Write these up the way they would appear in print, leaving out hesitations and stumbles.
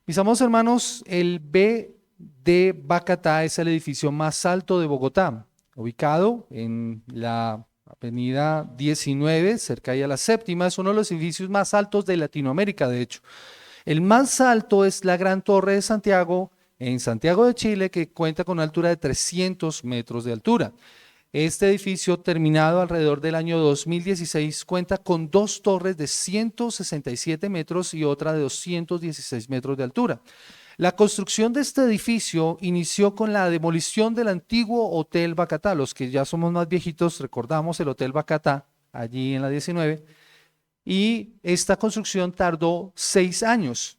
Mis amados hermanos, el B de Bacatá es el edificio más alto de Bogotá, ubicado en la avenida 19, cerca de la séptima. Es uno de los edificios más altos de Latinoamérica, de hecho. El más alto es la Gran Torre de Santiago, en Santiago de Chile, que cuenta con una altura de 300 metros de altura. Este edificio, terminado alrededor del año 2016, cuenta con dos torres de 167 metros y otra de 216 metros de altura. La construcción de este edificio inició con la demolición del antiguo Hotel Bacatá. Los que ya somos más viejitos recordamos el Hotel Bacatá, allí en la 19, y esta construcción tardó 6 años.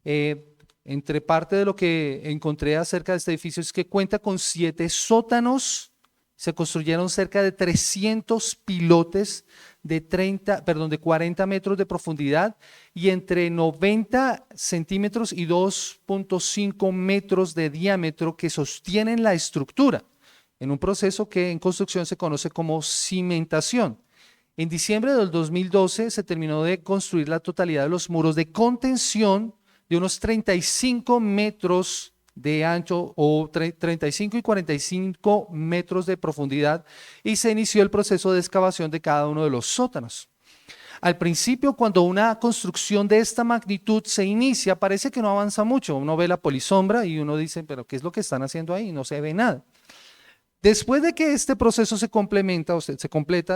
Entre parte de lo que encontré acerca de este edificio es que cuenta con 7 sótanos. Se construyeron cerca de 300 pilotes de 40 metros de profundidad y entre 90 centímetros y 2.5 metros de diámetro que sostienen la estructura en un proceso que en construcción se conoce como cimentación. En diciembre del 2012 se terminó de construir la totalidad de los muros de contención de unos 35 metros de ancho o 35 y 45 metros de profundidad y se inició el proceso de excavación de cada uno de los sótanos. Al principio, cuando una construcción de esta magnitud se inicia, parece que no avanza mucho. Uno ve la polisombra y uno dice, pero ¿qué es lo que están haciendo ahí? No se ve nada. Después de que este proceso se completa,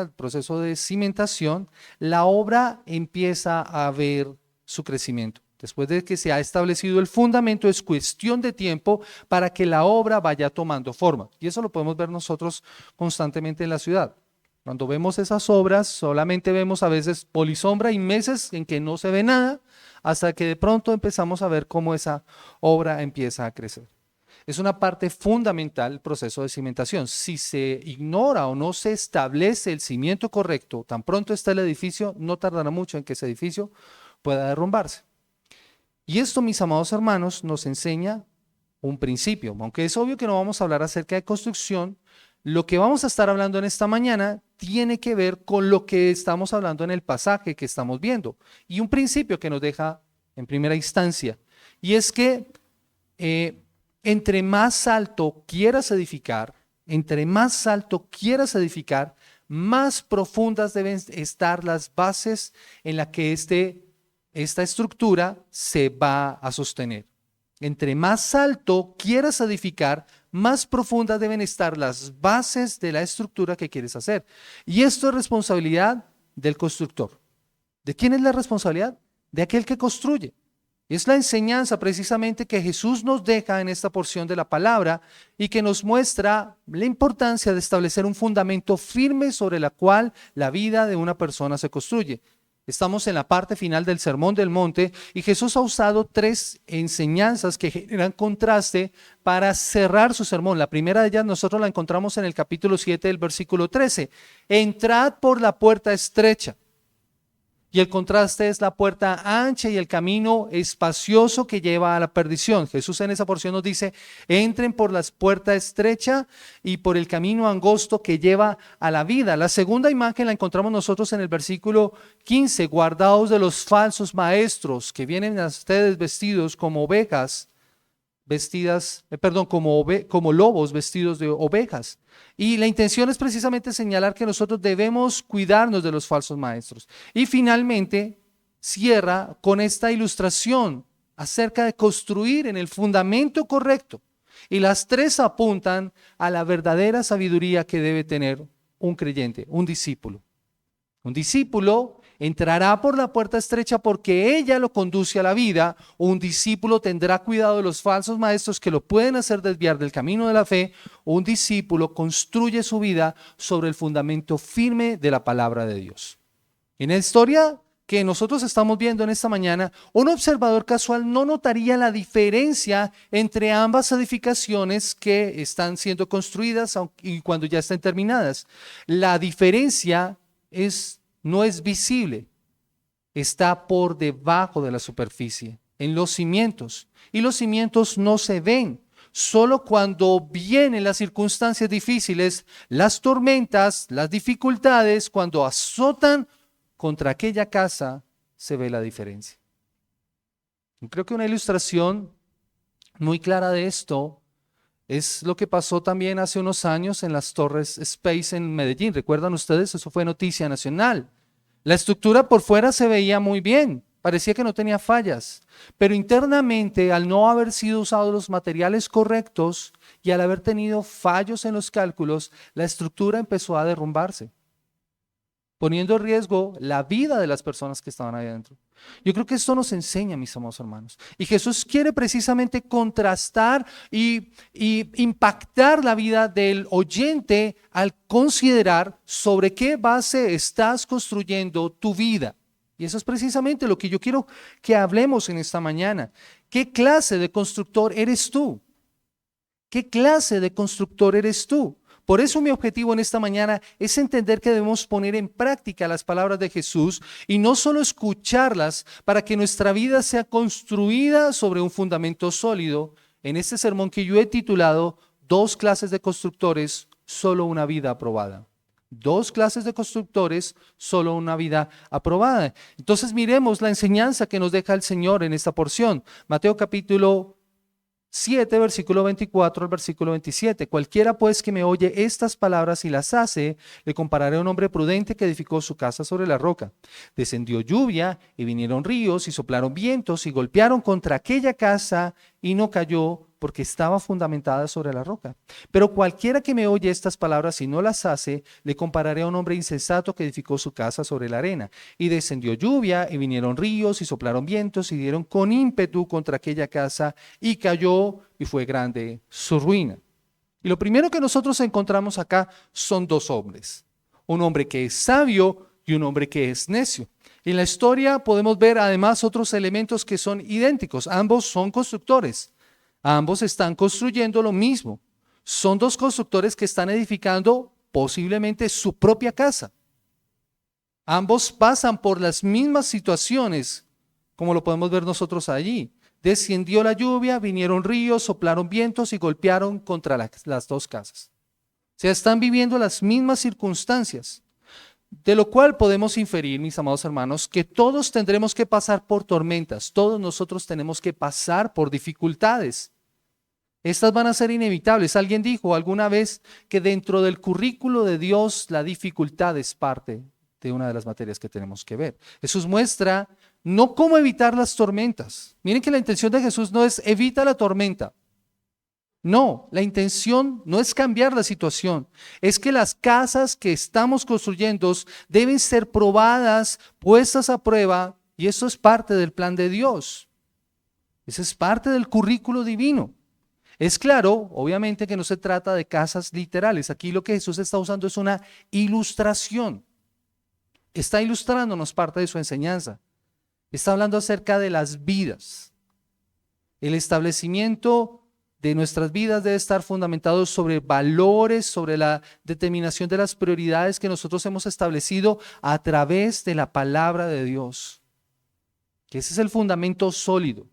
el proceso de cimentación, la obra empieza a ver su crecimiento. Después de que se ha establecido el fundamento, es cuestión de tiempo para que la obra vaya tomando forma. Y eso lo podemos ver nosotros constantemente en la ciudad. Cuando vemos esas obras, solamente vemos a veces polisombra y meses en que no se ve nada, hasta que de pronto empezamos a ver cómo esa obra empieza a crecer. Es una parte fundamental el proceso de cimentación. Si se ignora o no se establece el cimiento correcto, tan pronto está el edificio, no tardará mucho en que ese edificio pueda derrumbarse. Y esto, mis amados hermanos, nos enseña un principio. Aunque es obvio que no vamos a hablar acerca de construcción, lo que vamos a estar hablando en esta mañana tiene que ver con lo que estamos hablando en el pasaje que estamos viendo. Y un principio que nos deja en primera instancia. Y es que entre más alto quieras edificar, más profundas deben estar las bases en las que esta estructura se va a sostener. Entre más alto quieras edificar, más profundas deben estar las bases de la estructura que quieres hacer. Y esto es responsabilidad del constructor. ¿De quién es la responsabilidad? De aquel que construye. Es la enseñanza precisamente que Jesús nos deja en esta porción de la palabra y que nos muestra la importancia de establecer un fundamento firme sobre la cual la vida de una persona se construye. Estamos en la parte final del Sermón del Monte y Jesús ha usado 3 enseñanzas que generan contraste para cerrar su sermón. La primera de ellas nosotros la encontramos en el capítulo 7 del versículo 13. Entrad por la puerta estrecha. Y el contraste es la puerta ancha y el camino espacioso que lleva a la perdición. Jesús en esa porción nos dice, entren por la puerta estrecha y por el camino angosto que lleva a la vida. La segunda imagen la encontramos nosotros en el versículo 15. Guardaos de los falsos maestros que vienen a ustedes vestidos como ovejas, como lobos vestidos de ovejas. Y la intención es precisamente señalar que nosotros debemos cuidarnos de los falsos maestros. Y finalmente cierra con esta ilustración acerca de construir en el fundamento correcto. Y las 3 apuntan a la verdadera sabiduría que debe tener un creyente, un discípulo. Un discípulo entrará por la puerta estrecha porque ella lo conduce a la vida. Un discípulo tendrá cuidado de los falsos maestros que lo pueden hacer desviar del camino de la fe. Un discípulo construye su vida sobre el fundamento firme de la palabra de Dios. En la historia que nosotros estamos viendo en esta mañana, un observador casual no notaría la diferencia entre ambas edificaciones que están siendo construidas y cuando ya están terminadas. La diferencia no es visible, está por debajo de la superficie, en los cimientos. Y los cimientos no se ven. Solo cuando vienen las circunstancias difíciles, las tormentas, las dificultades, cuando azotan contra aquella casa, se ve la diferencia. Creo que una ilustración muy clara de esto es lo que pasó también hace unos años en las Torres Space en Medellín. ¿Recuerdan ustedes? Eso fue noticia nacional. La estructura por fuera se veía muy bien, parecía que no tenía fallas, pero internamente, al no haber sido usados los materiales correctos y al haber tenido fallos en los cálculos, la estructura empezó a derrumbarse, poniendo en riesgo la vida de las personas que estaban ahí adentro. Yo creo que esto nos enseña, mis amados hermanos. Y Jesús quiere precisamente contrastar y impactar la vida del oyente al considerar sobre qué base estás construyendo tu vida. Y eso es precisamente lo que yo quiero que hablemos en esta mañana. ¿Qué clase de constructor eres tú? ¿Qué clase de constructor eres tú? Por eso mi objetivo en esta mañana es entender que debemos poner en práctica las palabras de Jesús y no solo escucharlas para que nuestra vida sea construida sobre un fundamento sólido. En este sermón que yo he titulado Dos clases de constructores, solo una vida aprobada. Dos clases de constructores, solo una vida aprobada. Entonces miremos la enseñanza que nos deja el Señor en esta porción. Mateo capítulo 7, versículo 24 al versículo 27. Cualquiera pues que me oye estas palabras y las hace, le compararé a un hombre prudente que edificó su casa sobre la roca. Descendió lluvia y vinieron ríos y soplaron vientos y golpearon contra aquella casa y no cayó porque estaba fundamentada sobre la roca. Pero cualquiera que me oye estas palabras y no las hace, le compararé a un hombre insensato que edificó su casa sobre la arena. Y descendió lluvia y vinieron ríos y soplaron vientos y dieron con ímpetu contra aquella casa y cayó y fue grande su ruina. Y lo primero que nosotros encontramos acá son dos hombres. Un hombre que es sabio y un hombre que es necio. En la historia podemos ver además otros elementos que son idénticos. Ambos son constructores. Ambos están construyendo lo mismo. Son dos constructores que están edificando posiblemente su propia casa. Ambos pasan por las mismas situaciones, como lo podemos ver nosotros allí. Descendió la lluvia, vinieron ríos, soplaron vientos y golpearon contra las dos casas. O sea, están viviendo las mismas circunstancias. De lo cual podemos inferir, mis amados hermanos, que todos tendremos que pasar por tormentas, todos nosotros tenemos que pasar por dificultades. Estas van a ser inevitables. Alguien dijo alguna vez que dentro del currículo de Dios la dificultad es parte de una de las materias que tenemos que ver. Jesús muestra no cómo evitar las tormentas. Miren que la intención de Jesús no es evita la tormenta. No, la intención no es cambiar la situación, es que las casas que estamos construyendo deben ser probadas, puestas a prueba, y eso es parte del plan de Dios. Eso es parte del currículo divino. Es claro, obviamente, que no se trata de casas literales. Aquí lo que Jesús está usando es una ilustración. Está ilustrándonos parte de su enseñanza. Está hablando acerca de las vidas. El establecimiento de nuestras vidas debe estar fundamentado sobre valores, sobre la determinación de las prioridades que nosotros hemos establecido a través de la palabra de Dios. Que ese es el fundamento sólido.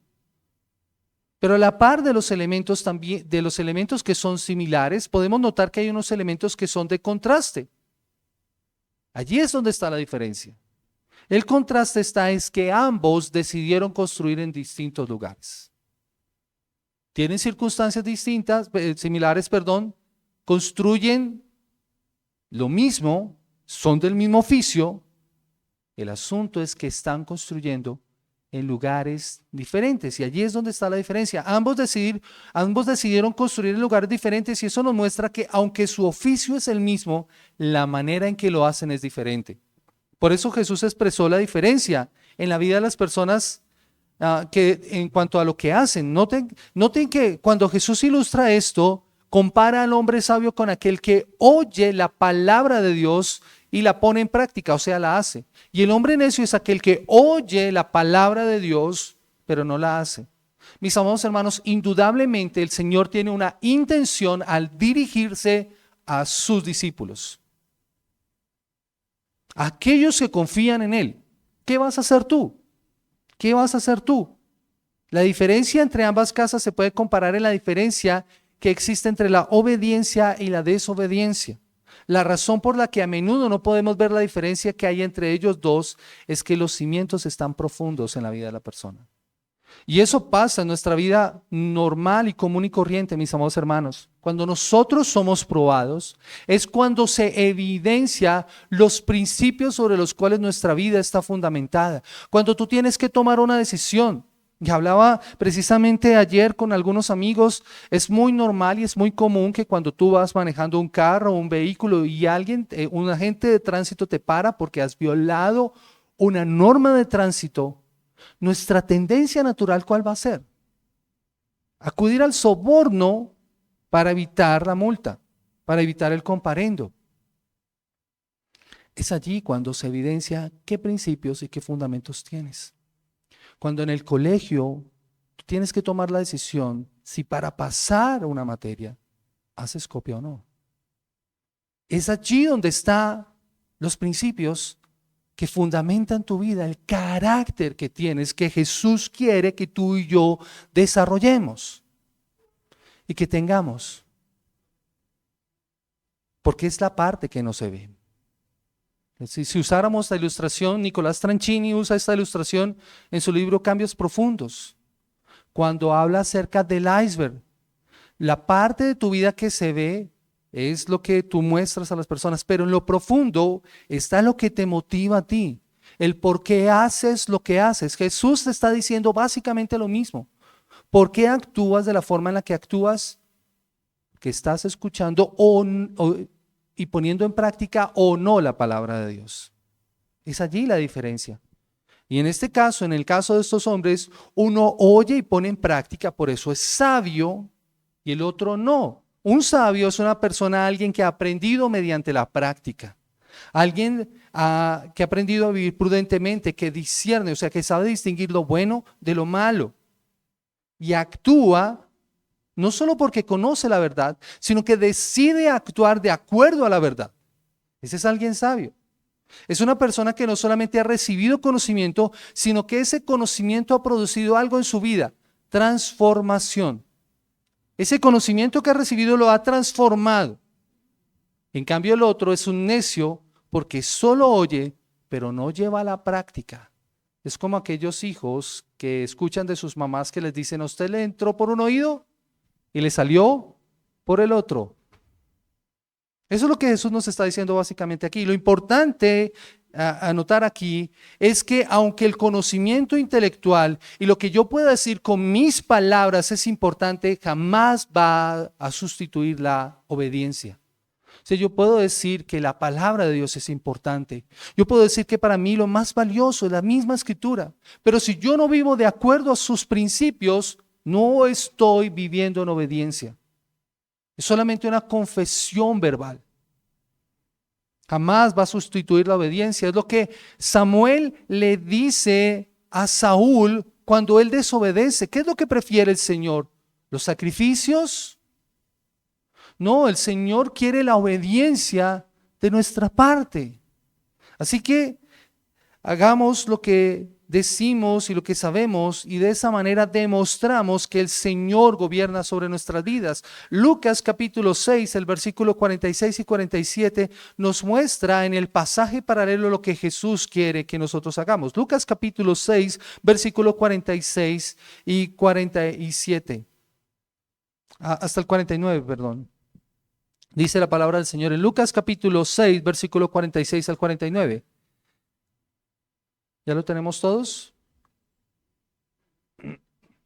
Pero a la par de los elementos también, de los elementos que son similares, podemos notar que hay unos elementos que son de contraste. Allí es donde está la diferencia. El contraste es que ambos decidieron construir en distintos lugares. Tienen circunstancias distintas, similares, construyen lo mismo, son del mismo oficio. El asunto es que están construyendo en lugares diferentes y allí es donde está la diferencia. Ambos decidieron construir en lugares diferentes y eso nos muestra que aunque su oficio es el mismo, la manera en que lo hacen es diferente. Por eso Jesús expresó la diferencia en la vida de las personas que en cuanto a lo que hacen. Noten que cuando Jesús ilustra esto, compara al hombre sabio con aquel que oye la palabra de Dios y la pone en práctica, o sea, la hace. Y el hombre necio es aquel que oye la palabra de Dios, pero no la hace. Mis amados hermanos, indudablemente el Señor tiene una intención al dirigirse a sus discípulos. Aquellos que confían en Él. ¿Qué vas a hacer tú? ¿Qué vas a hacer tú? La diferencia entre ambas casas se puede comparar en la diferencia que existe entre la obediencia y la desobediencia. La razón por la que a menudo no podemos ver la diferencia que hay entre ellos dos es que los cimientos están profundos en la vida de la persona. Y eso pasa en nuestra vida normal y común y corriente, mis amados hermanos. Cuando nosotros somos probados, es cuando se evidencia los principios sobre los cuales nuestra vida está fundamentada. Cuando tú tienes que tomar una decisión. Y hablaba precisamente ayer con algunos amigos, es muy normal y es muy común que cuando tú vas manejando un carro o un vehículo y alguien, un agente de tránsito te para porque has violado una norma de tránsito, nuestra tendencia natural, ¿cuál va a ser? Acudir al soborno para evitar la multa, para evitar el comparendo. Es allí cuando se evidencia qué principios y qué fundamentos tienes. Cuando en el colegio tú tienes que tomar la decisión si para pasar una materia haces copia o no. Es allí donde están los principios que fundamentan tu vida, el carácter que tienes, que Jesús quiere que tú y yo desarrollemos y que tengamos. Porque es la parte que no se ve. Si usáramos la ilustración, Nicolás Tranchini usa esta ilustración en su libro Cambios Profundos, cuando habla acerca del iceberg. La parte de tu vida que se ve es lo que tú muestras a las personas, pero en lo profundo está lo que te motiva a ti, el por qué haces lo que haces. Jesús te está diciendo básicamente lo mismo. ¿Por qué actúas de la forma en la que actúas? Que estás escuchando y poniendo en práctica o no la palabra de Dios. Es allí la diferencia. Y en este caso, en el caso de estos hombres, uno oye y pone en práctica, por eso es sabio, y el otro no. Un sabio es una persona, alguien que ha aprendido mediante la práctica. Alguien que ha aprendido a vivir prudentemente, que discierne, o sea, que sabe distinguir lo bueno de lo malo. Y actúa no solo porque conoce la verdad, sino que decide actuar de acuerdo a la verdad. Ese es alguien sabio. Es una persona que no solamente ha recibido conocimiento, sino que ese conocimiento ha producido algo en su vida, transformación. Ese conocimiento que ha recibido lo ha transformado. En cambio, el otro es un necio porque solo oye, pero no lleva a la práctica. Es como aquellos hijos que escuchan de sus mamás que les dicen: ¿a usted le entró por un oído y le salió por el otro? Eso es lo que Jesús nos está diciendo básicamente aquí. Lo importante a notar aquí es que aunque el conocimiento intelectual y lo que yo pueda decir con mis palabras es importante, jamás va a sustituir la obediencia. O sea, yo puedo decir que la palabra de Dios es importante. Yo puedo decir que para mí lo más valioso es la misma escritura. Pero si yo no vivo de acuerdo a sus principios, no estoy viviendo en obediencia. Es solamente una confesión verbal. Jamás va a sustituir la obediencia. Es lo que Samuel le dice a Saúl cuando él desobedece. ¿Qué es lo que prefiere el Señor? ¿Los sacrificios? No, el Señor quiere la obediencia de nuestra parte. Así que hagamos lo que decimos y lo que sabemos, y de esa manera demostramos que el Señor gobierna sobre nuestras vidas. Lucas capítulo 6, el versículo 46 y 47 nos muestra en el pasaje paralelo lo que Jesús quiere que nosotros hagamos. Lucas capítulo 6, versículo 46 y 47. Hasta el 49, perdón. Dice la palabra del Señor en Lucas capítulo 6, versículo 46 al 49. ¿Ya lo tenemos todos?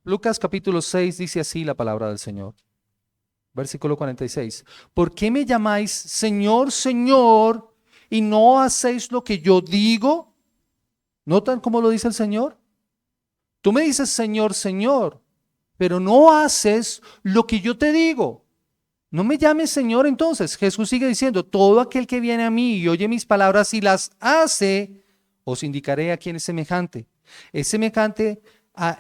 Lucas capítulo 6 dice así la palabra del Señor. Versículo 46. ¿Por qué me llamáis Señor, Señor, y no hacéis lo que yo digo? ¿Notan cómo lo dice el Señor? Tú me dices Señor, Señor, pero no haces lo que yo te digo. No me llames Señor entonces. Jesús sigue diciendo: todo aquel que viene a mí y oye mis palabras y las hace, os indicaré a quién es semejante. Es semejante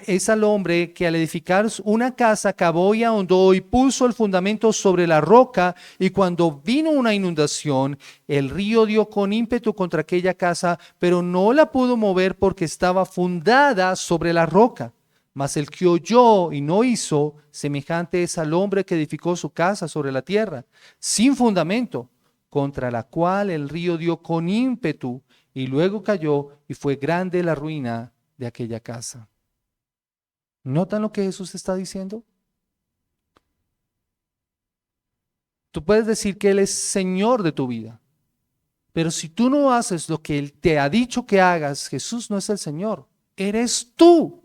es al hombre que al edificar una casa cavó y ahondó y puso el fundamento sobre la roca, y cuando vino una inundación, el río dio con ímpetu contra aquella casa, pero no la pudo mover porque estaba fundada sobre la roca. Mas el que oyó y no hizo, semejante es al hombre que edificó su casa sobre la tierra, sin fundamento, contra la cual el río dio con ímpetu, y luego cayó, y fue grande la ruina de aquella casa. ¿Notan lo que Jesús está diciendo? Tú puedes decir que Él es Señor de tu vida, pero si tú no haces lo que Él te ha dicho que hagas, Jesús no es el Señor, eres tú.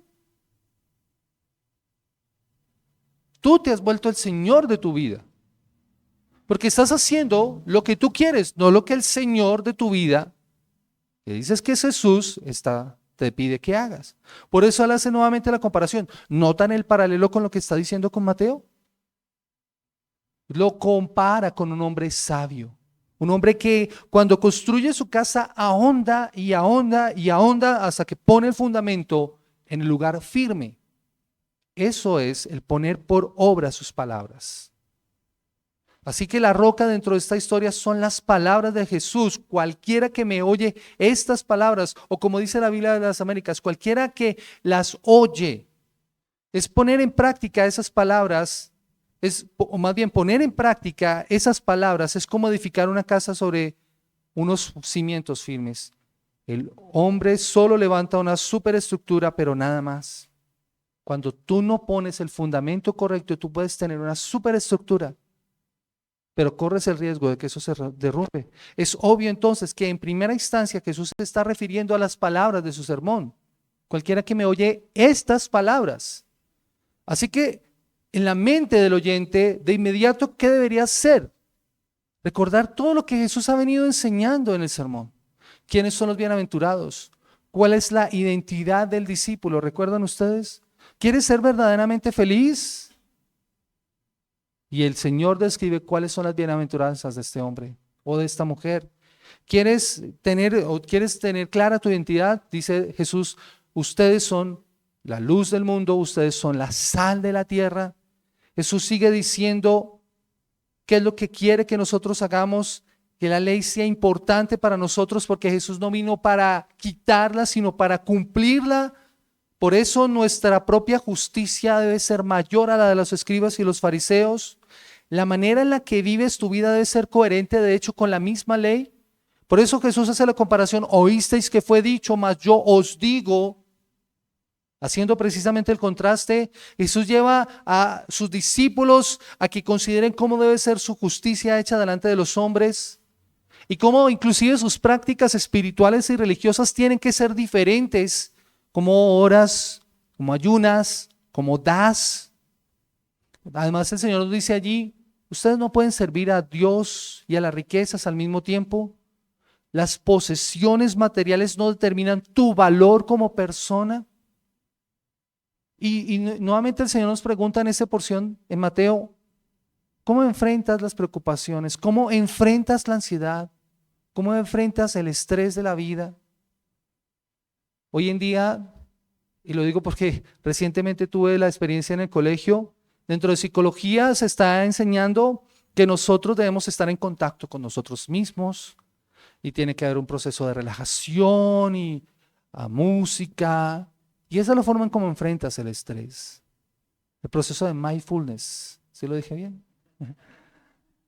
Tú te has vuelto el Señor de tu vida, porque estás haciendo lo que tú quieres, no lo que el Señor de tu vida, que dices que es Jesús, te pide que hagas. Por eso Él hace nuevamente la comparación. ¿Notan el paralelo con lo que está diciendo con Mateo? Lo compara con un hombre sabio. Un hombre que cuando construye su casa ahonda y ahonda y ahonda hasta que pone el fundamento en el lugar firme. Eso es el poner por obra sus palabras. Así que la roca dentro de esta historia son las palabras de Jesús. Cualquiera que me oye estas palabras, o como dice la Biblia de las Américas, cualquiera que las oye, es poner en práctica esas palabras. O más bien poner en práctica esas palabras es como edificar una casa sobre unos cimientos firmes. El hombre solo levanta una superestructura, pero nada más. Cuando tú no pones el fundamento correcto, tú puedes tener una superestructura, pero corres el riesgo de que eso se derrumbe. Es obvio entonces que en primera instancia Jesús se está refiriendo a las palabras de su sermón. Cualquiera que me oye estas palabras. Así que en la mente del oyente, de inmediato, ¿qué debería hacer? Recordar todo lo que Jesús ha venido enseñando en el sermón. ¿Quiénes son los bienaventurados? ¿Cuál es la identidad del discípulo? ¿Recuerdan ustedes? ¿Quieres ser verdaderamente feliz? Y el Señor describe cuáles son las bienaventuranzas de este hombre o de esta mujer. ¿Quieres tener clara tu identidad? Dice Jesús, ustedes son la luz del mundo, ustedes son la sal de la tierra. Jesús sigue diciendo qué es lo que quiere que nosotros hagamos, que la ley sea importante para nosotros, porque Jesús no vino para quitarla, sino para cumplirla. Por eso nuestra propia justicia debe ser mayor a la de los escribas y los fariseos. La manera en la que vives tu vida debe ser coherente, de hecho, con la misma ley. Por eso Jesús hace la comparación, oísteis que fue dicho, mas yo os digo. Haciendo precisamente el contraste, Jesús lleva a sus discípulos a que consideren cómo debe ser su justicia hecha delante de los hombres y cómo inclusive sus prácticas espirituales y religiosas tienen que ser diferentes, como oras, como ayunas, como das. Además el Señor nos dice allí, ustedes no pueden servir a Dios y a las riquezas al mismo tiempo. Las posesiones materiales no determinan tu valor como persona. Y nuevamente el Señor nos pregunta en esta porción en Mateo, ¿cómo enfrentas las preocupaciones? ¿Cómo enfrentas la ansiedad? ¿Cómo enfrentas el estrés de la vida? Hoy en día, y lo digo porque recientemente tuve la experiencia en el colegio, dentro de psicología se está enseñando que nosotros debemos estar en contacto con nosotros mismos y tiene que haber un proceso de relajación y música. Y esa es la forma en cómo enfrentas el estrés. El proceso de mindfulness. ¿Sí lo dije bien?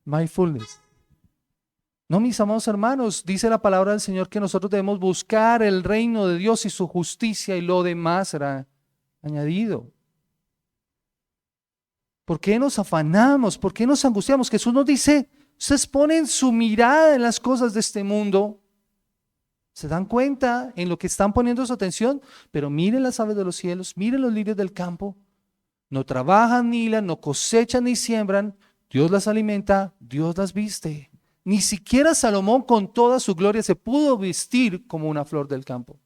Mindfulness. No, mis amados hermanos, dice la palabra del Señor que nosotros debemos buscar el reino de Dios y su justicia y lo demás será añadido. ¿Por qué nos afanamos? ¿Por qué nos angustiamos? Jesús nos dice, ustedes ponen su mirada en las cosas de este mundo. ¿Se dan cuenta en lo que están poniendo su atención? Pero miren las aves de los cielos, miren los lirios del campo. No trabajan ni hilan, no cosechan ni siembran. Dios las alimenta, Dios las viste. Ni siquiera Salomón con toda su gloria se pudo vestir como una flor del campo.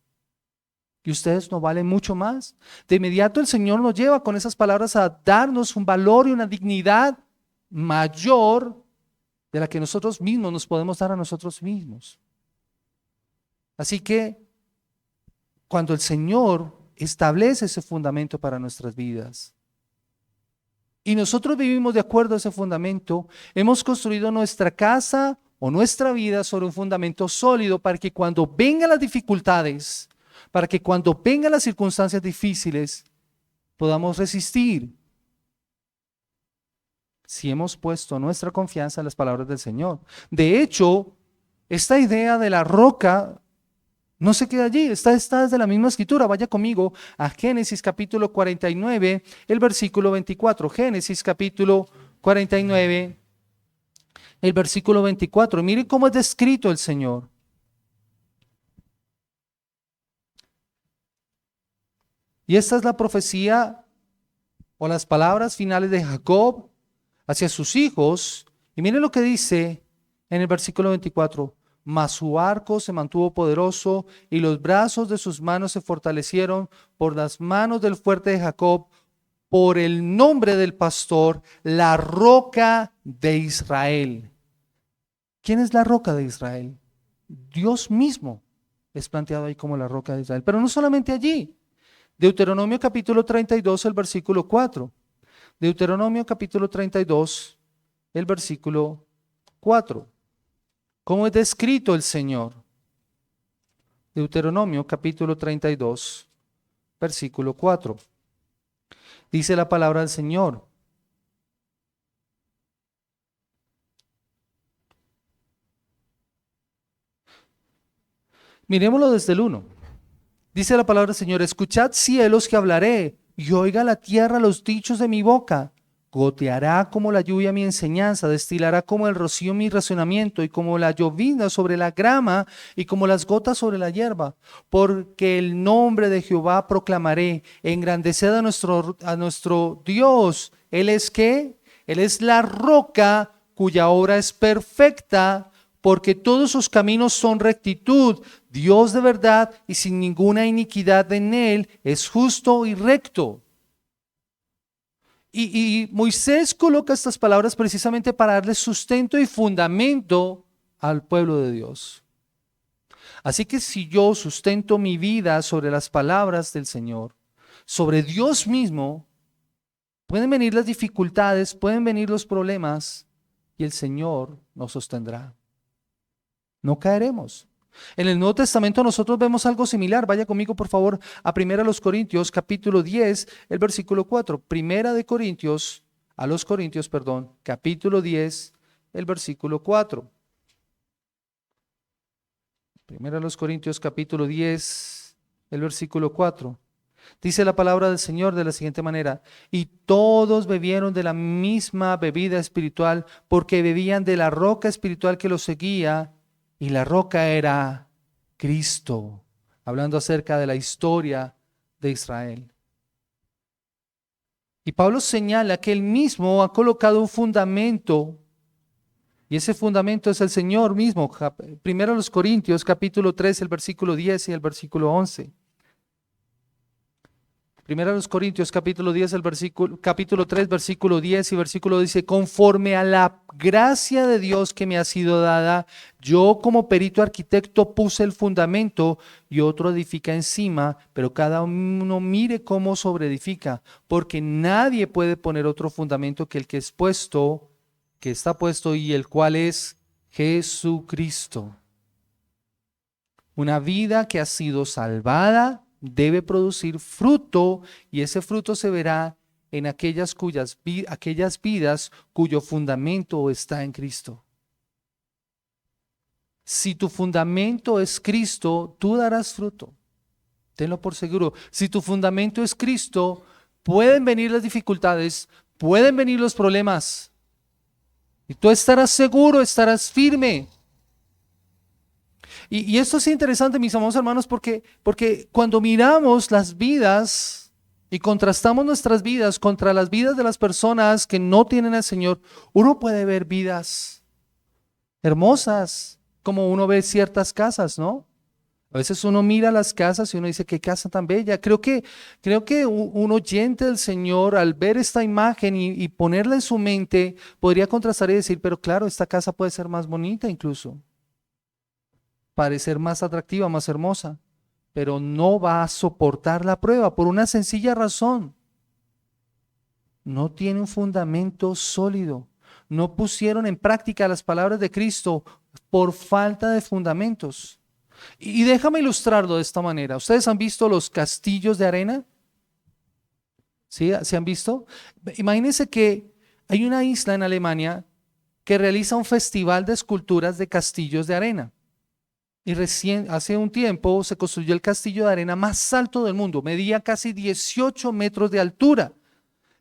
¿Y ustedes no valen mucho más? De inmediato el Señor nos lleva con esas palabras a darnos un valor y una dignidad mayor de la que nosotros mismos nos podemos dar a nosotros mismos. Así que cuando el Señor establece ese fundamento para nuestras vidas y nosotros vivimos de acuerdo a ese fundamento, hemos construido nuestra casa o nuestra vida sobre un fundamento sólido para que cuando vengan las dificultades, para que cuando vengan las circunstancias difíciles, podamos resistir. Si hemos puesto nuestra confianza en las palabras del Señor. De hecho, esta idea de la roca No se queda allí, está desde la misma escritura. Vaya conmigo a Génesis capítulo 49, el versículo 24. Génesis capítulo 49, el versículo 24. Mire cómo es descrito el Señor. Y esta es la profecía o las palabras finales de Jacob hacia sus hijos. Y mire lo que dice en el versículo 24. Mas su arco se mantuvo poderoso y los brazos de sus manos se fortalecieron por las manos del fuerte de Jacob, por el nombre del pastor, la roca de Israel. ¿Quién es la roca de Israel? Dios mismo es planteado ahí como la roca de Israel. Pero no solamente allí. Deuteronomio capítulo 32, el versículo 4. Deuteronomio capítulo 32, el versículo 4. ¿Cómo es descrito el Señor? Deuteronomio capítulo 32, versículo 4. Dice la palabra del Señor: miremoslo desde el 1. Dice la palabra del Señor: escuchad cielos que hablaré, y oiga la tierra los dichos de mi boca. Goteará como la lluvia mi enseñanza, destilará como el rocío mi razonamiento, y como la llovizna sobre la grama, y como las gotas sobre la hierba. Porque el nombre de Jehová proclamaré, engrandeced a nuestro Dios. ¿Él es qué? Él es la roca cuya obra es perfecta, porque todos sus caminos son rectitud. Dios de verdad y sin ninguna iniquidad en él, es justo y recto. Y Moisés coloca estas palabras precisamente para darle sustento y fundamento al pueblo de Dios. Así que si yo sustento mi vida sobre las palabras del Señor, sobre Dios mismo, pueden venir las dificultades, pueden venir los problemas, y el Señor nos sostendrá. No caeremos. En el Nuevo Testamento nosotros vemos algo similar. Vaya conmigo por favor a 1 Corintios capítulo 10, el versículo 4. Capítulo 10, el versículo 4. 1 Corintios capítulo 10, el versículo 4. Dice la palabra del Señor de la siguiente manera: y todos bebieron de la misma bebida espiritual, porque bebían de la roca espiritual que los seguía, y la roca era Cristo. Hablando acerca de la historia de Israel. Y Pablo señala que él mismo ha colocado un fundamento, y ese fundamento es el Señor mismo. Primero los Corintios capítulo 3, el versículo 10 y el versículo 11. Primero los Corintios capítulo 10, capítulo 3, versículo 10 y versículo dice: conforme a la gracia de Dios que me ha sido dada, yo como perito arquitecto puse el fundamento y otro edifica encima, pero cada uno mire cómo sobreedifica, porque nadie puede poner otro fundamento que el que está puesto, y el cual es Jesucristo. Una vida que ha sido salvada debe producir fruto, y ese fruto se verá en aquellas vidas cuyo fundamento está en Cristo. Si tu fundamento es Cristo, tú darás fruto. Tenlo por seguro. Si tu fundamento es Cristo, pueden venir las dificultades, pueden venir los problemas, y tú estarás seguro, estarás firme. Y esto es interesante, mis amados hermanos, porque cuando miramos las vidas y contrastamos nuestras vidas contra las vidas de las personas que no tienen al Señor, uno puede ver vidas hermosas, como uno ve ciertas casas, ¿no? A veces uno mira las casas y uno dice: qué casa tan bella. Creo que un oyente del Señor, al ver esta imagen y ponerla en su mente, podría contrastar y decir: pero claro, esta casa puede ser más bonita incluso, parecer más atractiva, más hermosa, pero no va a soportar la prueba por una sencilla razón: no tiene un fundamento sólido. No pusieron en práctica las palabras de Cristo por falta de fundamentos. Y déjame ilustrarlo de esta manera. ¿Ustedes han visto los castillos de arena? ¿Sí? ¿Se han visto? Imagínense que hay una isla en Alemania que realiza un festival de esculturas de castillos de arena. Y recién, hace un tiempo, se construyó el castillo de arena más alto del mundo. Medía casi 18 metros de altura.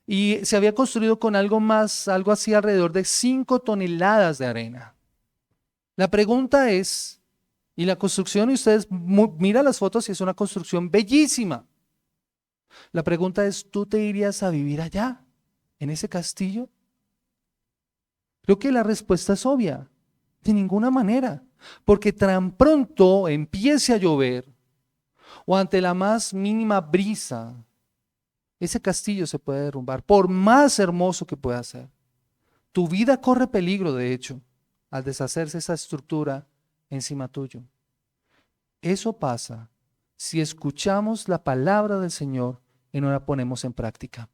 Y se había construido con algo así alrededor de 5 toneladas de arena. La pregunta es, y la construcción, y ustedes miran las fotos y es una construcción bellísima. La pregunta es, ¿tú te irías a vivir allá, en ese castillo? Creo que la respuesta es obvia, de ninguna manera, porque tan pronto empiece a llover o ante la más mínima brisa, ese castillo se puede derrumbar, por más hermoso que pueda ser. Tu vida corre peligro, de hecho, al deshacerse esa estructura encima tuyo. Eso pasa si escuchamos la palabra del Señor y no la ponemos en práctica.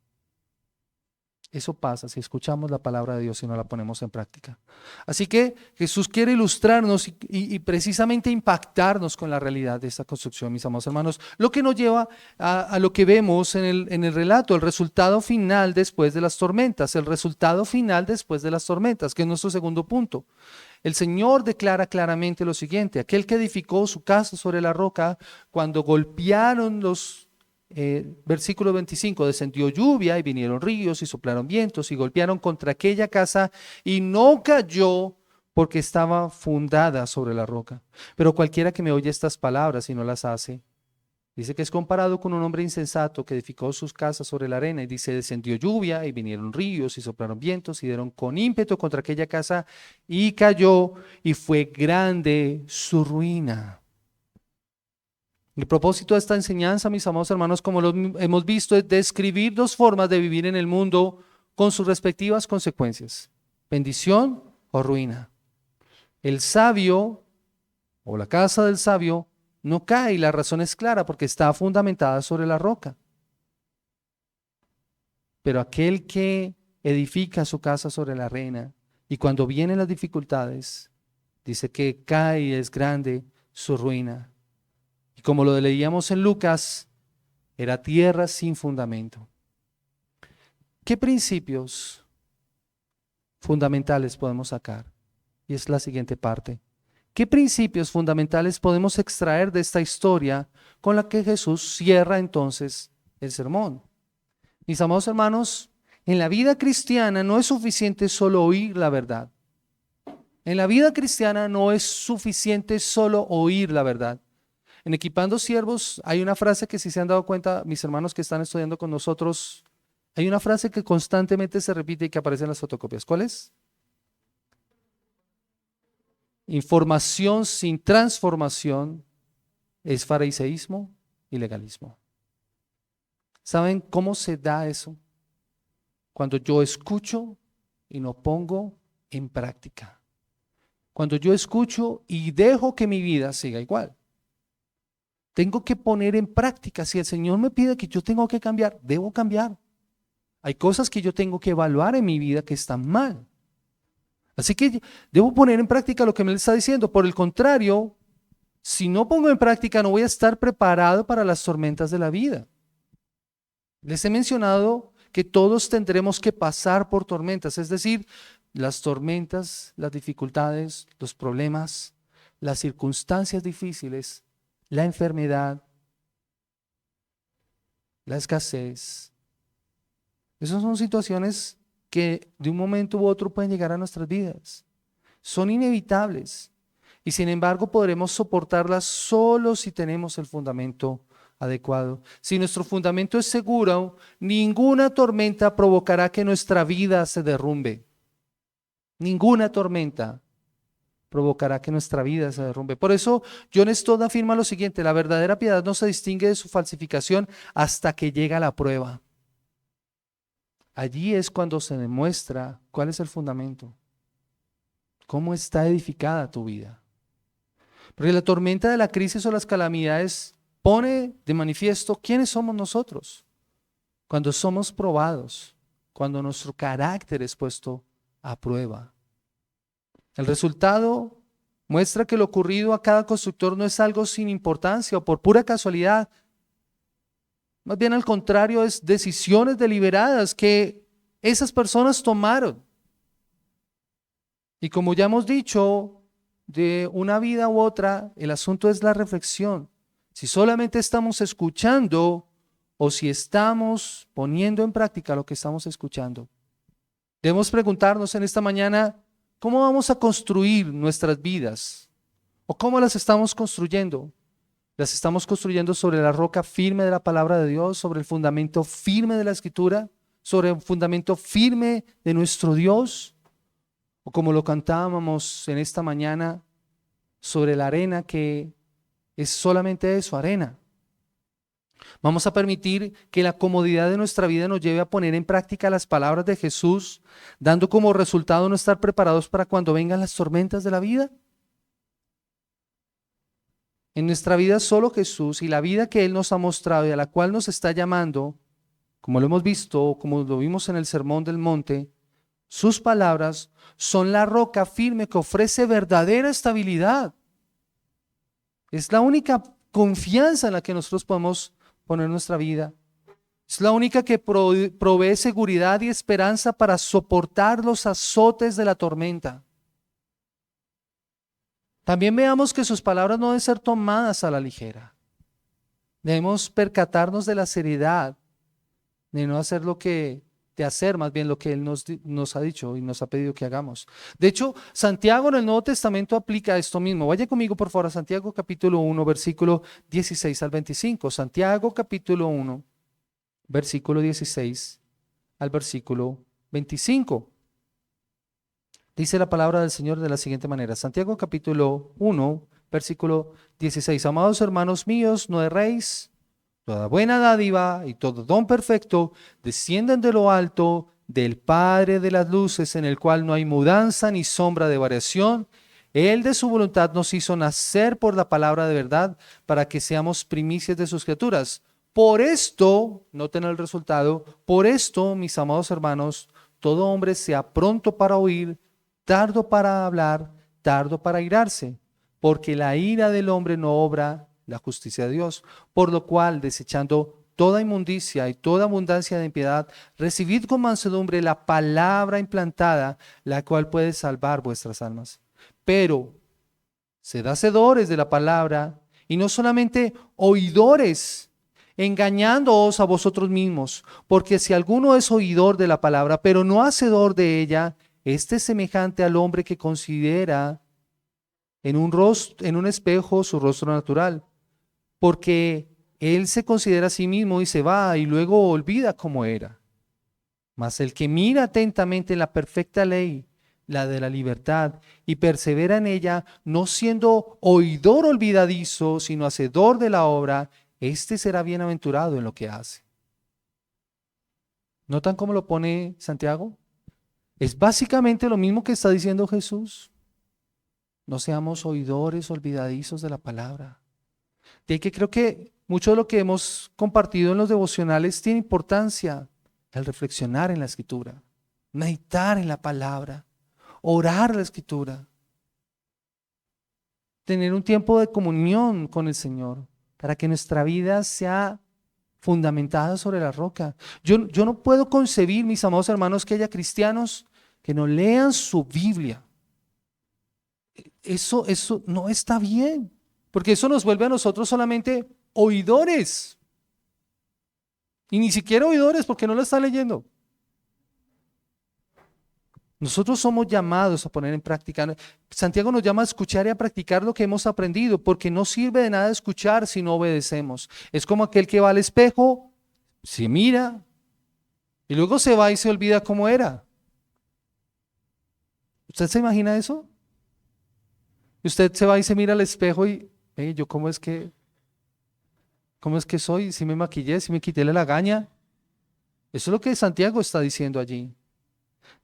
Eso pasa si escuchamos la palabra de Dios y no la ponemos en práctica. Así que Jesús quiere ilustrarnos y precisamente impactarnos con la realidad de esta construcción, mis amados hermanos, lo que nos lleva a lo que vemos en el relato, el resultado final después de las tormentas, que es nuestro segundo punto. El Señor declara claramente lo siguiente: aquel que edificó su casa sobre la roca, cuando golpearon versículo 25, descendió lluvia y vinieron ríos y soplaron vientos y golpearon contra aquella casa y no cayó porque estaba fundada sobre la roca. Pero cualquiera que me oye estas palabras y no las hace, dice que es comparado con un hombre insensato que edificó sus casas sobre la arena, y dice, descendió lluvia y vinieron ríos y soplaron vientos y dieron con ímpetu contra aquella casa y cayó, y fue grande su ruina. El propósito de esta enseñanza, mis amados hermanos, como lo hemos visto, es describir dos formas de vivir en el mundo con sus respectivas consecuencias: bendición o ruina. El sabio o la casa del sabio no cae, y la razón es clara, porque está fundamentada sobre la roca. Pero aquel que edifica su casa sobre la arena, y cuando vienen las dificultades, dice que cae y es grande su ruina. Y como lo leíamos en Lucas, era tierra sin fundamento. ¿Qué principios fundamentales podemos sacar? Y es la siguiente parte. ¿Qué principios fundamentales podemos extraer de esta historia con la que Jesús cierra entonces el sermón? Mis amados hermanos, en la vida cristiana no es suficiente solo oír la verdad. En la vida cristiana no es suficiente solo oír la verdad. En Equipando Siervos hay una frase que, si se han dado cuenta, mis hermanos que están estudiando con nosotros, hay una frase que constantemente se repite y que aparece en las fotocopias. ¿Cuál es? Información sin transformación es fariseísmo y legalismo. ¿Saben cómo se da eso? Cuando yo escucho y no pongo en práctica. Cuando yo escucho y dejo que mi vida siga igual. Tengo que poner en práctica. Si el Señor me pide que yo tengo que cambiar, debo cambiar. Hay cosas que yo tengo que evaluar en mi vida que están mal. Así que debo poner en práctica lo que me está diciendo. Por el contrario, si no pongo en práctica, no voy a estar preparado para las tormentas de la vida. Les he mencionado que todos tendremos que pasar por tormentas, es decir, las tormentas, las dificultades, los problemas, las circunstancias difíciles, la enfermedad, la escasez. Esas son situaciones que de un momento u otro pueden llegar a nuestras vidas. Son inevitables y sin embargo podremos soportarlas solo si tenemos el fundamento adecuado. Si nuestro fundamento es seguro, ninguna tormenta provocará que nuestra vida se derrumbe. Ninguna tormenta provocará que nuestra vida se derrumbe. Por eso John Stott afirma lo siguiente: la verdadera piedad no se distingue de su falsificación hasta que llega la prueba. Allí es cuando se demuestra cuál es el fundamento, cómo está edificada tu vida. Porque la tormenta de la crisis o las calamidades pone de manifiesto quiénes somos nosotros. Cuando somos probados, cuando nuestro carácter es puesto a prueba. El resultado muestra que lo ocurrido a cada constructor no es algo sin importancia o por pura casualidad. Más bien al contrario, es decisiones deliberadas que esas personas tomaron. Y como ya hemos dicho, de una vida u otra, el asunto es la reflexión. Si solamente estamos escuchando o si estamos poniendo en práctica lo que estamos escuchando. Debemos preguntarnos en esta mañana, ¿cómo vamos a construir nuestras vidas? ¿O cómo las estamos construyendo? ¿Las estamos construyendo sobre la roca firme de la palabra de Dios, sobre el fundamento firme de la Escritura, sobre el fundamento firme de nuestro Dios? ¿O como lo cantábamos en esta mañana, sobre la arena que es solamente eso, arena? Vamos a permitir que la comodidad de nuestra vida nos lleve a poner en práctica las palabras de Jesús, dando como resultado no estar preparados para cuando vengan las tormentas de la vida. En nuestra vida solo Jesús y la vida que Él nos ha mostrado y a la cual nos está llamando, como lo hemos visto, como lo vimos en el Sermón del Monte, sus palabras son la roca firme que ofrece verdadera estabilidad. Es la única confianza en la que nosotros podemos poner nuestra vida. Es la única que provee seguridad y esperanza para soportar los azotes de la tormenta. También veamos que sus palabras no deben ser tomadas a la ligera. Debemos percatarnos de la seriedad, de no hacer de hacer más bien lo que Él nos ha dicho y nos ha pedido que hagamos. De hecho, Santiago en el Nuevo Testamento aplica esto mismo. Vaya conmigo por favor a Santiago capítulo 1, versículo 16 al 25. Santiago capítulo 1, versículo 16 al versículo 25. Dice la palabra del Señor de la siguiente manera. Santiago capítulo 1, versículo 16. Amados hermanos míos, no erréis. Toda buena dádiva y todo don perfecto descienden de lo alto, del Padre de las luces, en el cual no hay mudanza ni sombra de variación. Él de su voluntad nos hizo nacer por la palabra de verdad, para que seamos primicias de sus criaturas. Por esto, noten el resultado, por esto, mis amados hermanos, todo hombre sea pronto para oír, tardo para hablar, tardo para irarse, porque la ira del hombre no obra la justicia de Dios. Por lo cual, desechando toda inmundicia y toda abundancia de impiedad, recibid con mansedumbre la palabra implantada, la cual puede salvar vuestras almas. Pero sed hacedores de la palabra y no solamente oidores, engañándoos a vosotros mismos, porque si alguno es oidor de la palabra, pero no hacedor de ella, este es semejante al hombre que considera en un espejo su rostro natural, porque él se considera a sí mismo y se va y luego olvida cómo era. Mas el que mira atentamente en la perfecta ley, la de la libertad, y persevera en ella, no siendo oidor olvidadizo, sino hacedor de la obra, este será bienaventurado en lo que hace. ¿Notan cómo lo pone Santiago? Es básicamente lo mismo que está diciendo Jesús. No seamos oidores olvidadizos de la palabra. De que creo que mucho de lo que hemos compartido en los devocionales tiene importancia. El reflexionar en la Escritura, meditar en la palabra, orar la Escritura, tener un tiempo de comunión con el Señor para que nuestra vida sea fundamentada sobre la roca. Yo no puedo concebir, mis amados hermanos, que haya cristianos que no lean su Biblia. Eso no está bien, porque eso nos vuelve a nosotros solamente oidores. Y ni siquiera oidores porque no lo están leyendo. Nosotros somos llamados a poner en práctica. Santiago nos llama a escuchar y a practicar lo que hemos aprendido, porque no sirve de nada escuchar si no obedecemos. Es como aquel que va al espejo, se mira y luego se va y se olvida cómo era. ¿Usted se imagina eso? Usted se va y se mira al espejo y, yo ¿cómo es que soy? Si me maquillé, si me quité la lagaña. Eso es lo que Santiago está diciendo allí.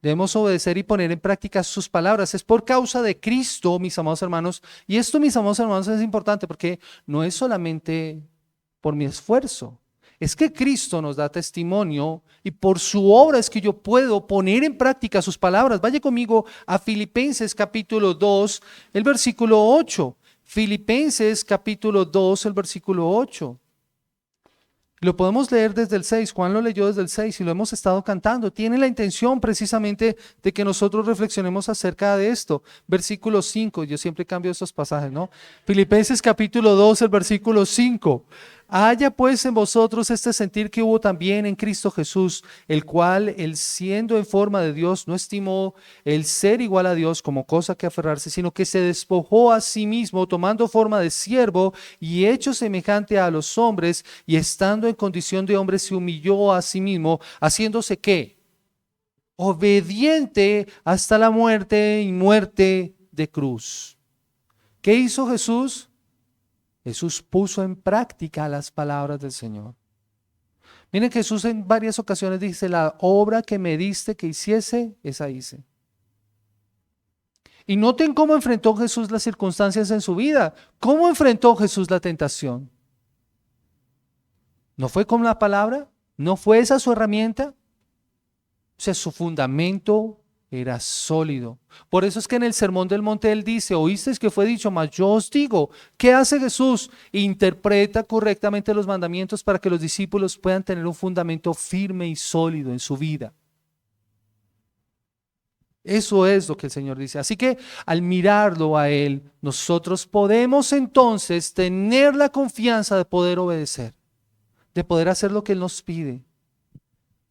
Debemos obedecer y poner en práctica sus palabras. Es por causa de Cristo, mis amados hermanos. Y esto, mis amados hermanos, es importante porque no es solamente por mi esfuerzo. Es que Cristo nos da testimonio y por su obra es que yo puedo poner en práctica sus palabras. Vaya conmigo a Filipenses capítulo 2, el versículo 8. Filipenses capítulo 2, el versículo 8. Lo podemos leer desde el 6, Juan lo leyó desde el 6 y lo hemos estado cantando. Tiene la intención precisamente de que nosotros reflexionemos acerca de esto. Versículo 5, yo siempre cambio estos pasajes, ¿no? Filipenses capítulo 2, el versículo 5. Haya pues en vosotros este sentir que hubo también en Cristo Jesús, el cual, él siendo en forma de Dios, no estimó el ser igual a Dios como cosa que aferrarse, sino que se despojó a sí mismo, tomando forma de siervo y hecho semejante a los hombres, y estando en condición de hombre se humilló a sí mismo, haciéndose ¿qué? Obediente hasta la muerte y muerte de cruz. ¿Qué hizo Jesús? Jesús puso en práctica las palabras del Señor. Miren, Jesús en varias ocasiones dice, la obra que me diste que hiciese, esa hice. Y noten cómo enfrentó Jesús las circunstancias en su vida. ¿Cómo enfrentó Jesús la tentación? ¿No fue con la palabra? ¿No fue esa su herramienta? O sea, su fundamento era sólido. Por eso es que en el Sermón del Monte él dice, oísteis que fue dicho, mas yo os digo, ¿qué hace Jesús? Interpreta correctamente los mandamientos para que los discípulos puedan tener un fundamento firme y sólido en su vida. Eso es lo que el Señor dice. Así que al mirarlo a Él, nosotros podemos entonces tener la confianza de poder obedecer, de poder hacer lo que Él nos pide.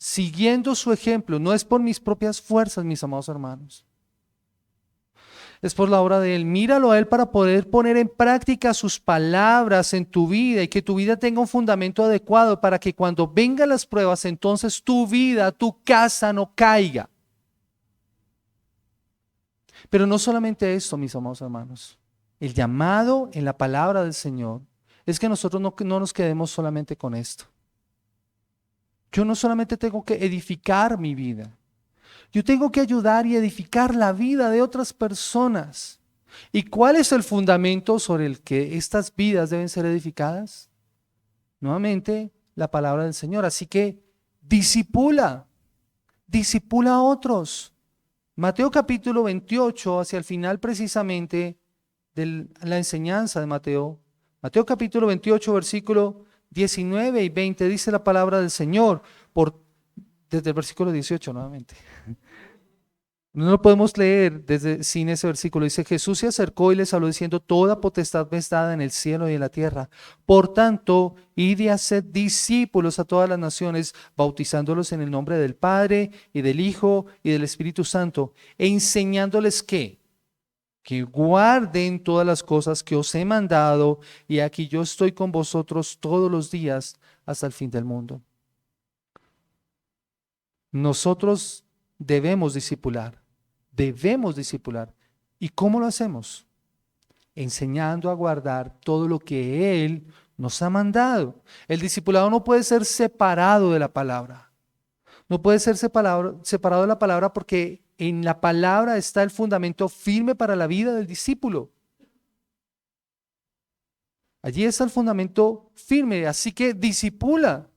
Siguiendo su ejemplo, no es por mis propias fuerzas, mis amados hermanos. Es por la obra de Él. Míralo a Él para poder poner en práctica sus palabras en tu vida y que tu vida tenga un fundamento adecuado para que cuando vengan las pruebas, entonces tu vida, tu casa no caiga. Pero no solamente esto, mis amados hermanos. El llamado en la palabra del Señor es que nosotros no nos quedemos solamente con esto. Yo no solamente tengo que edificar mi vida, yo tengo que ayudar y edificar la vida de otras personas. ¿Y cuál es el fundamento sobre el que estas vidas deben ser edificadas? Nuevamente, la palabra del Señor. Así que discipula a otros. Mateo capítulo 28, hacia el final precisamente de la enseñanza de Mateo. Mateo capítulo 28, versículo 19 y 20, dice la palabra del Señor, desde el versículo 18 nuevamente. No lo podemos leer sin ese versículo. Dice, Jesús se acercó y les habló diciendo, toda potestad me es dada en el cielo y en la tierra. Por tanto, id y haced discípulos a todas las naciones, bautizándolos en el nombre del Padre y del Hijo y del Espíritu Santo, e enseñándoles ¿qué? Que guarden todas las cosas que os he mandado, y aquí yo estoy con vosotros todos los días hasta el fin del mundo. Nosotros debemos discipular. ¿Y cómo lo hacemos? Enseñando a guardar todo lo que Él nos ha mandado. El discipulado no puede ser separado de la palabra. No puede ser separado de la palabra porque en la palabra está el fundamento firme para la vida del discípulo. Allí está el fundamento firme, así que discipula.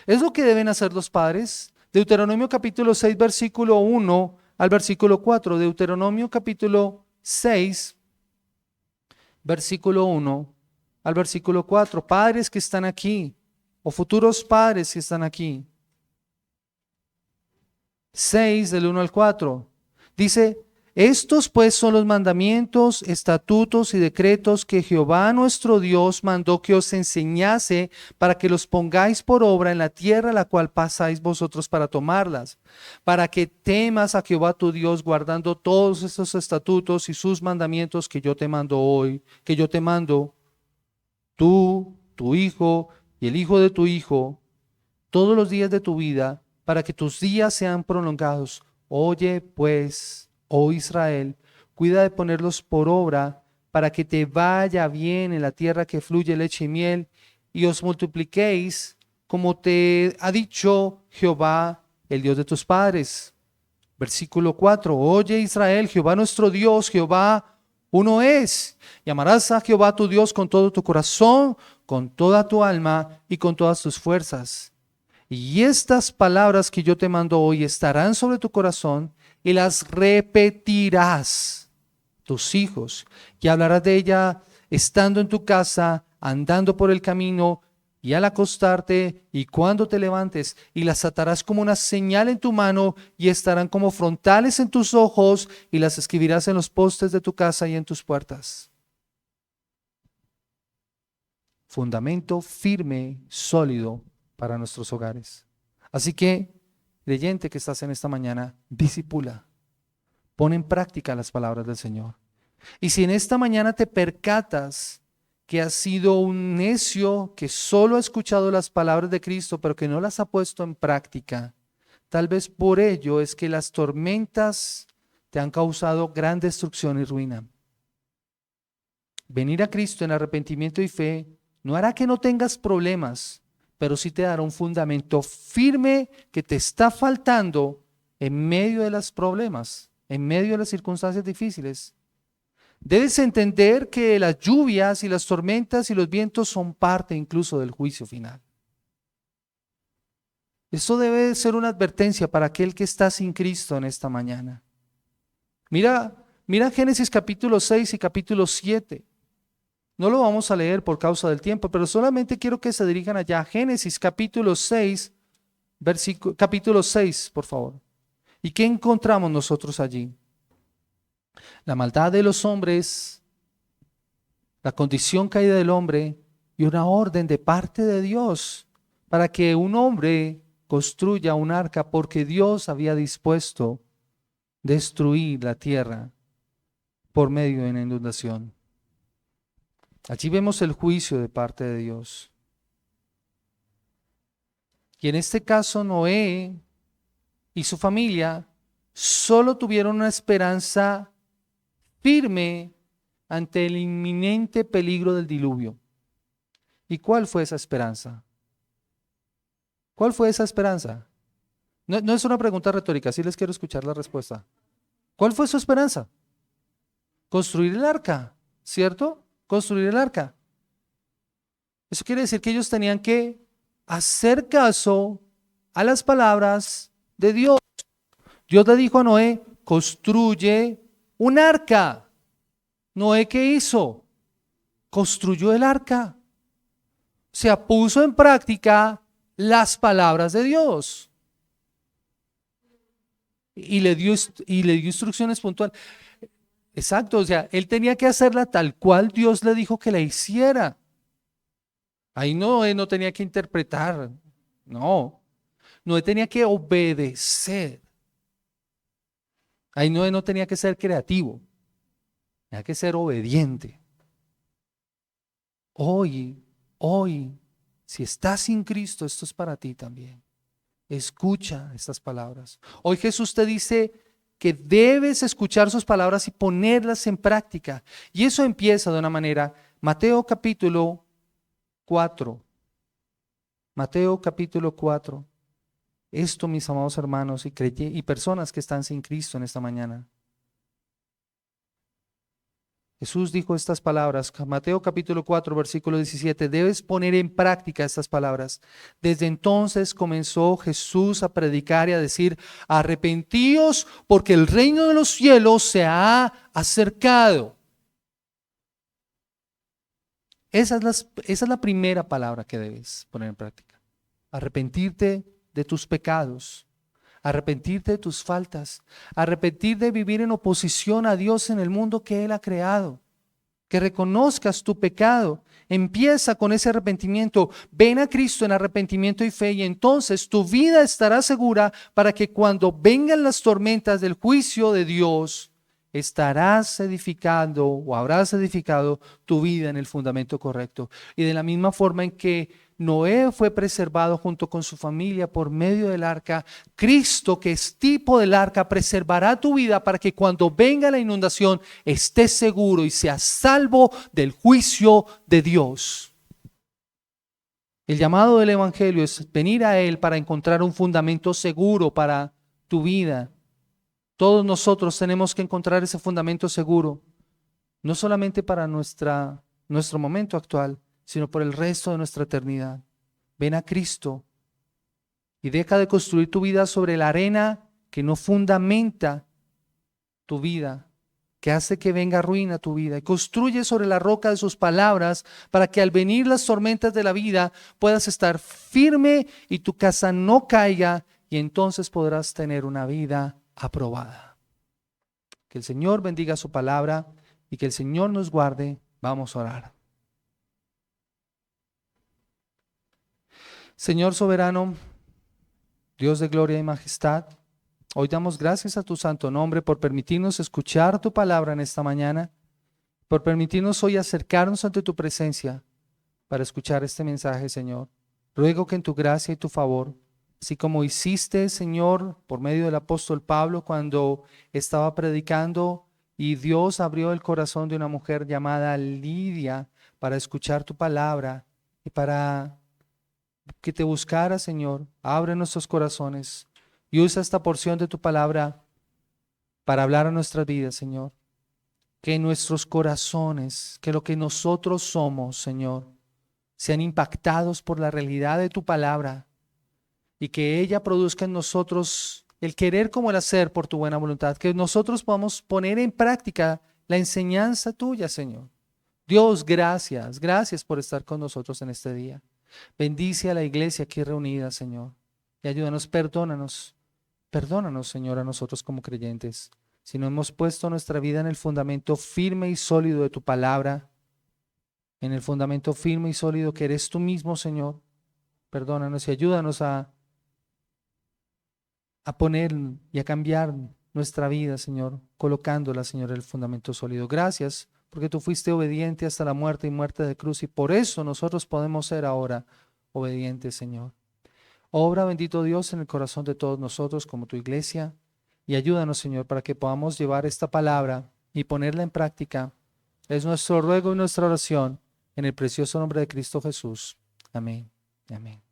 Es lo que deben hacer los padres. Deuteronomio capítulo 6, versículo 1 al versículo 4. Deuteronomio capítulo 6, versículo 1 al versículo 4. Padres que están aquí, o futuros padres que están aquí. 6 del 1 al 4. Dice, estos pues son los mandamientos, estatutos y decretos que Jehová nuestro Dios mandó que os enseñase para que los pongáis por obra en la tierra a la cual pasáis vosotros para tomarlas, para que temas a Jehová tu Dios guardando todos estos estatutos y sus mandamientos que yo te mando hoy, que yo te mando, tú, tu hijo y el hijo de tu hijo, todos los días de tu vida, para que tus días sean prolongados. Oye pues, oh Israel, cuida de ponerlos por obra para que te vaya bien en la tierra que fluye leche y miel y os multipliquéis como te ha dicho Jehová, el Dios de tus padres. Versículo 4, oye Israel, Jehová nuestro Dios, Jehová uno es. Y amarás a Jehová tu Dios con todo tu corazón, con toda tu alma y con todas tus fuerzas. Y estas palabras que yo te mando hoy estarán sobre tu corazón y las repetirás tus hijos y hablarás de ella estando en tu casa, andando por el camino y al acostarte y cuando te levantes, y las atarás como una señal en tu mano y estarán como frontales en tus ojos y las escribirás en los postes de tu casa y en tus puertas. Fundamento firme, sólido para nuestros hogares. Así que, creyente que estás en esta mañana, discipula, pon en práctica las palabras del Señor. Y si en esta mañana te percatas que has sido un necio que solo ha escuchado las palabras de Cristo, pero que no las ha puesto en práctica, tal vez por ello es que las tormentas te han causado gran destrucción y ruina. Venir a Cristo en arrepentimiento y fe no hará que no tengas problemas, pero sí te dará un fundamento firme que te está faltando en medio de los problemas, en medio de las circunstancias difíciles. Debes entender que las lluvias y las tormentas y los vientos son parte incluso del juicio final. Esto debe ser una advertencia para aquel que está sin Cristo en esta mañana. Mira Génesis capítulo 6 y capítulo 7. No lo vamos a leer por causa del tiempo, pero solamente quiero que se dirijan allá. Génesis capítulo 6, capítulo 6, por favor. ¿Y qué encontramos nosotros allí? La maldad de los hombres, la condición caída del hombre y una orden de parte de Dios para que un hombre construya un arca porque Dios había dispuesto destruir la tierra por medio de una inundación. Allí vemos el juicio de parte de Dios. Y en este caso Noé y su familia solo tuvieron una esperanza firme ante el inminente peligro del diluvio. ¿Y cuál fue esa esperanza? ¿Cuál fue esa esperanza? No es una pregunta retórica, sí les quiero escuchar la respuesta. ¿Cuál fue su esperanza? Construir el arca, ¿cierto? Construir el arca. Eso quiere decir que ellos tenían que hacer caso a las palabras de Dios. Dios le dijo a Noé, construye un arca. Noé, ¿qué hizo? Construyó el arca. O sea, puso en práctica las palabras de Dios. Y le dio instrucciones puntuales. Exacto, o sea, él tenía que hacerla tal cual Dios le dijo que la hiciera. Ahí Noé no tenía que interpretar, no. Noé tenía que obedecer. Ahí Noé no tenía que ser creativo, tenía que ser obediente. Hoy, si estás sin Cristo, esto es para ti también. Escucha estas palabras. Hoy Jesús te dice que debes escuchar sus palabras y ponerlas en práctica. Y eso empieza de una manera. Mateo capítulo 4. Mateo capítulo 4. Esto, mis amados hermanos y personas que están sin Cristo en esta mañana. Jesús dijo estas palabras, Mateo capítulo 4, versículo 17, debes poner en práctica estas palabras. Desde entonces comenzó Jesús a predicar y a decir, arrepentíos porque el reino de los cielos se ha acercado. Esa es la primera palabra que debes poner en práctica. Arrepentirte de tus pecados, arrepentirte de tus faltas, arrepentir de vivir en oposición a Dios en el mundo que Él ha creado. Que reconozcas tu pecado. Empieza con ese arrepentimiento. Ven a Cristo en arrepentimiento y fe y entonces tu vida estará segura para que cuando vengan las tormentas del juicio de Dios, estarás edificando o habrás edificado tu vida en el fundamento correcto. Y de la misma forma en que Noé fue preservado junto con su familia por medio del arca, Cristo, que es tipo del arca, preservará tu vida para que cuando venga la inundación estés seguro y seas salvo del juicio de Dios. El llamado del Evangelio es venir a Él para encontrar un fundamento seguro para tu vida. Todos nosotros tenemos que encontrar ese fundamento seguro, no solamente para nuestro momento actual, sino por el resto de nuestra eternidad. Ven a Cristo y deja de construir tu vida sobre la arena que no fundamenta tu vida, que hace que venga ruina a tu vida, y construye sobre la roca de sus palabras para que al venir las tormentas de la vida puedas estar firme y tu casa no caiga, y entonces podrás tener una vida aprobada. Que el Señor bendiga su palabra y que el Señor nos guarde. Vamos a orar. Señor soberano, Dios de gloria y majestad, hoy damos gracias a tu santo nombre por permitirnos escuchar tu palabra en esta mañana, por permitirnos hoy acercarnos ante tu presencia para escuchar este mensaje, Señor. Ruego que en tu gracia y tu favor, así como hiciste, Señor, por medio del apóstol Pablo cuando estaba predicando y Dios abrió el corazón de una mujer llamada Lidia para escuchar tu palabra y para que te buscara, Señor, abre nuestros corazones y usa esta porción de tu palabra para hablar a nuestras vidas, Señor. Que nuestros corazones, que lo que nosotros somos, Señor, sean impactados por la realidad de tu palabra y que ella produzca en nosotros el querer como el hacer por tu buena voluntad. Que nosotros podamos poner en práctica la enseñanza tuya, Señor. Dios, gracias, gracias por estar con nosotros en este día. Bendice a la iglesia aquí reunida, Señor, y ayúdanos, perdónanos, Señor, a nosotros como creyentes, si no hemos puesto nuestra vida en el fundamento firme y sólido de tu palabra, en el fundamento firme y sólido que eres tú mismo, Señor. Perdónanos y ayúdanos a poner y a cambiar nuestra vida, Señor, colocándola, Señor, en el fundamento sólido. Gracias, porque tú fuiste obediente hasta la muerte y muerte de cruz, y por eso nosotros podemos ser ahora obedientes, Señor. Obra, bendito Dios, en el corazón de todos nosotros como tu iglesia, y ayúdanos, Señor, para que podamos llevar esta palabra y ponerla en práctica. Es nuestro ruego y nuestra oración en el precioso nombre de Cristo Jesús. Amén. Amén.